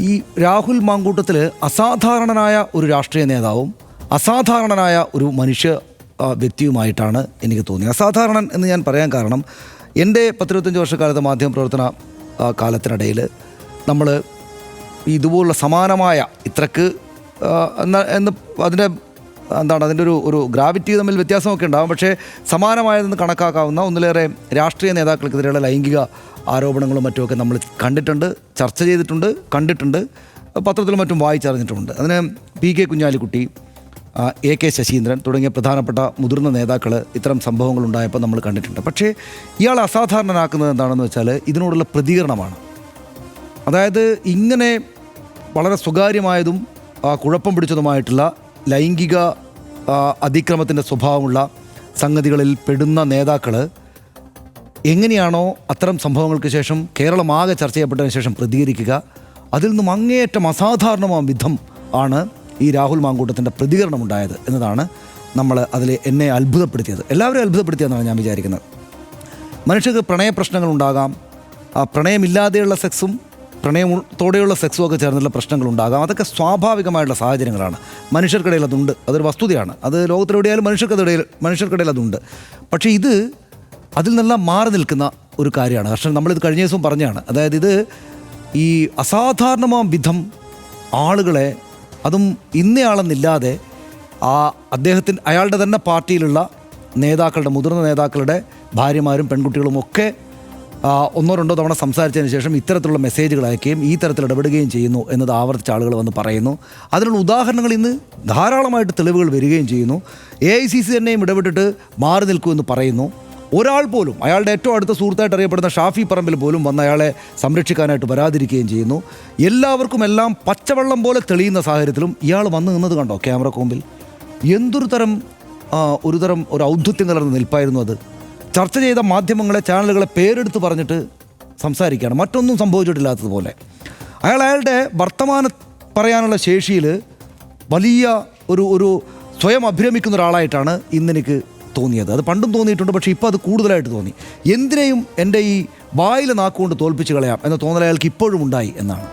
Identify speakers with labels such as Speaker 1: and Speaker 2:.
Speaker 1: ഈ രാഹുൽ മാങ്കൂട്ടത്തിൽ അസാധാരണനായ ഒരു രാഷ്ട്രീയ നേതാവും അസാധാരണനായ ഒരു മനുഷ്യ വ്യക്തിയുമായിട്ടാണ് എനിക്ക് തോന്നിയത്. അസാധാരണൻ എന്ന് ഞാൻ പറയാൻ കാരണം എൻ്റെ 25 വർഷക്കാലത്തെ മാധ്യമപ്രവർത്തന കാലത്തിനിടയിൽ നമ്മൾ ഇതുപോലുള്ള സമാനമായ ഇത്രക്ക് എന്ന് അതിൻ്റെ ഒരു ഗ്രാവിറ്റി തമ്മിൽ വ്യത്യാസമൊക്കെ ഉണ്ടാകും. പക്ഷേ സമാനമായതെന്ന് കണക്കാക്കാവുന്ന ഒന്നിലേറെ രാഷ്ട്രീയ നേതാക്കൾക്കെതിരെയുള്ള ലൈംഗിക ആരോപണങ്ങളും മറ്റുമൊക്കെ നമ്മൾ കണ്ടിട്ടുണ്ട്, ചർച്ച ചെയ്തിട്ടുണ്ട്, കണ്ടിട്ടുണ്ട്, പത്രത്തിലും മറ്റും വായിച്ചറിഞ്ഞിട്ടുമുണ്ട്. അതിന് PK കുഞ്ഞാലിക്കുട്ടി, AK ശശീന്ദ്രൻ തുടങ്ങിയ പ്രധാനപ്പെട്ട മുതിർന്ന നേതാക്കൾ ഇത്തരം സംഭവങ്ങളുണ്ടായപ്പോൾ നമ്മൾ കണ്ടിട്ടുണ്ട്. പക്ഷേ ഇയാൾ അസാധാരണനാക്കുന്നത് എന്താണെന്ന് വെച്ചാൽ ഇതിനോടുള്ള പ്രതികരണമാണ്. അതായത് ഇങ്ങനെ വളരെ സ്വകാര്യമായതും കുഴപ്പം പിടിച്ചതുമായിട്ടുള്ള ലൈംഗിക അതിക്രമത്തിൻ്റെ സ്വഭാവമുള്ള സംഗതികളിൽ പെടുന്ന നേതാക്കൾ എങ്ങനെയാണോ അത്തരം സംഭവങ്ങൾക്ക് ശേഷം കേരളമാകെ ചർച്ച ചെയ്യപ്പെട്ടതിന് ശേഷം പ്രതികരിക്കുക, അതിൽ നിന്നും അങ്ങേയറ്റം അസാധാരണമായ വിധം ആണ് ഈ രാഹുൽ മാങ്കൂട്ടത്തിൻ്റെ പ്രതികരണം ഉണ്ടായത് എന്നതാണ് എന്നെ അത്ഭുതപ്പെടുത്തിയത്. എല്ലാവരും അത്ഭുതപ്പെടുത്തിയെന്നാണ് ഞാൻ വിചാരിക്കുന്നത്. മനുഷ്യർക്ക് പ്രണയപ്രശ്നങ്ങളുണ്ടാകാം, പ്രണയമില്ലാതെയുള്ള സെക്സും പ്രണയത്തോടെയുള്ള സെക്സും ഒക്കെ ചേർന്നുള്ള പ്രശ്നങ്ങളുണ്ടാകാം. അതൊക്കെ സ്വാഭാവികമായിട്ടുള്ള സാഹചര്യങ്ങളാണ്. മനുഷ്യർക്കിടയിൽ അതുണ്ട്, അതൊരു വസ്തുതയാണ്. അത് ലോകത്തിലെവിടെയായാലും മനുഷ്യർക്കിടയിൽ അതുണ്ട്. പക്ഷേ ഇത് അതിൽ നിന്നെല്ലാം മാറി നിൽക്കുന്ന ഒരു കാര്യമാണ്. പക്ഷേ നമ്മളിത് കഴിഞ്ഞ ദിവസവും പറഞ്ഞാണ്. അതായത് ഇത് ഈ അസാധാരണമായ വിധം ആളുകളെ, അതും ഇന്നയാളെന്നില്ലാതെ അയാളുടെ തന്നെ പാർട്ടിയിലുള്ള നേതാക്കളുടെ, മുതിർന്ന നേതാക്കളുടെ ഭാര്യമാരും പെൺകുട്ടികളും ഒക്കെ ഒന്നോ രണ്ടോ തവണ സംസാരിച്ചതിന് ശേഷം ഇത്തരത്തിലുള്ള മെസ്സേജുകൾ അയക്കുകയും ഈ തരത്തിൽ ഇടപെടുകയും ചെയ്യുന്നു എന്നത് ആവർത്തിച്ച ആളുകൾ വന്ന് പറയുന്നു. അതിനുള്ള ഉദാഹരണങ്ങൾ ഇന്ന് ധാരാളമായിട്ട് തെളിവുകൾ വരികയും ചെയ്യുന്നു. AICC തന്നെയും ഇടപെട്ടിട്ട് മാറി നിൽക്കുമെന്ന് പറയുന്നു. ഒരാൾ പോലും, അയാളുടെ ഏറ്റവും അടുത്ത സുഹൃത്തായിട്ട് അറിയപ്പെടുന്ന ഷാഫി പറമ്പിൽ പോലും വന്ന് അയാളെ സംരക്ഷിക്കാനായിട്ട് വരാതിരിക്കുകയും ചെയ്യുന്നു. എല്ലാവർക്കും എല്ലാം പച്ചവെള്ളം പോലെ തെളിയുന്ന സാഹചര്യത്തിലും ഇയാൾ വന്ന് നിന്നത് കണ്ടോ ക്യാമറക്ക് മുമ്പിൽ? ഒരു ഔദ്ധത്യം കലർന്ന നിൽപ്പായിരുന്നു അത്. ചർച്ച ചെയ്ത മാധ്യമങ്ങളെ, ചാനലുകളെ പേരെടുത്ത് പറഞ്ഞിട്ട് സംസാരിക്കുകയാണ്, മറ്റൊന്നും സംഭവിച്ചിട്ടില്ലാത്തതുപോലെ. അയാളുടെ വർത്തമാനം പറയാനുള്ള ശേഷിയിൽ വലിയ ഒരു സ്വയം അഭിരമിക്കുന്ന ഒരാളായിട്ടാണ് ഇന്നെനിക്ക് തോന്നിയത്. അത് പണ്ടും തോന്നിയിട്ടുണ്ട്, പക്ഷേ ഇപ്പോൾ അത് കൂടുതലായിട്ട് തോന്നി. എന്തിനേയും എൻ്റെ ഈ വായിലെ നാക്കുകൊണ്ട് തോൽപ്പിച്ച് കളയാം എന്ന തോന്നൽ അയാൾക്ക് ഇപ്പോഴും ഉണ്ടായി എന്നാണ്.